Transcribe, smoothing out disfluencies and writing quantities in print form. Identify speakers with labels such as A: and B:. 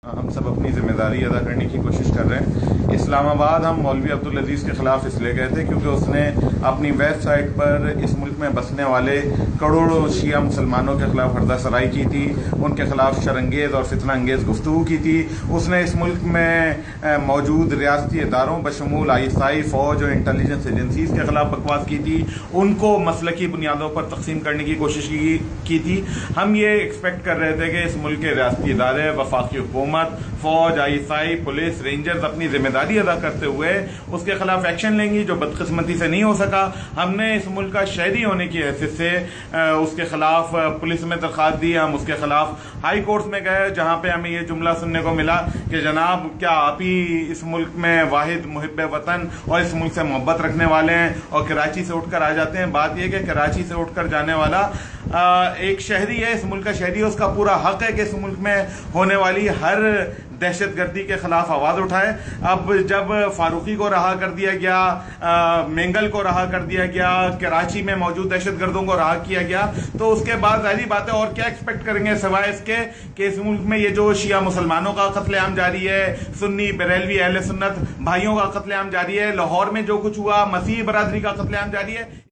A: हम सब अपनी जिम्मेदारी अदा करने की कोशिश कर रहे हैं। इस्लामाबाद हम मौलवी अब्दुल अजीज़ के ख़िलाफ़ इसलिए गए थे क्योंकि उसने अपनी वेबसाइट पर इस मुल्क में बसने वाले करोड़ों शिया मुसलमानों के ख़िलाफ़ हरदा सराई की थी, उनके ख़िलाफ़ शरंगेज़ और फितना अंगेज़ गुफ्तगू की थी। उसने इस मुल्क में मौजूद रियासती इदारों बशमूल ISI, फ़ौज और इंटेलिजेंस एजेंसीज़ के ख़िलाफ़ बकवास की थी, उनको मसलकी बुनियादों पर तकसीम करने की कोशिश की थी। हम ये एक्सपेक्ट कर रहे थे कि इस मुल्क के रियासती इदारे, वफाकी हुकूमत, फौज, ISI, पुलिस, रेंजर्स अपनी जिम्मेदारी अदा करते हुए उसके खिलाफ एक्शन लेंगी, जो बदकिस्मती से नहीं हो सका। हमने इस मुल्क का शहरी होने की हैसियत से उसके खिलाफ पुलिस में दरख्वास्त दी। हम उसके खिलाफ हाई कोर्ट में गए, जहां पे हमें ये जुमला सुनने को मिला कि जनाब, क्या आप ही इस मुल्क में वाहिद मुहिब्बे वतन और इस मुल्क से मोहब्बत रखने वाले हैं और कराची से उठकर आ जाते हैं। बात यह कि कराची से उठकर जाने वाला एक शहरी है, इस मुल्क का शहरी है, उसका पूरा हक है कि इस मुल्क में होने वाली हर दहशतगर्दी के खिलाफ आवाज़ उठाए। अब जब फारूकी को रहा कर दिया गया, मेंगल को रहा कर दिया गया, कराची में मौजूद दहशतगर्दों को रहा किया गया, तो उसके बाद जाहिर बात है और क्या एक्सपेक्ट करेंगे सिवाय इसके कि इस मुल्क में ये जो शिया मुसलमानों का कत्लेआम जारी है, सुन्नी बरेलवी अहले सुन्नत भाइयों का कत्लेआम जारी है, लाहौर में जो कुछ हुआ मसीह बरादरी का कत्लेआम जारी है।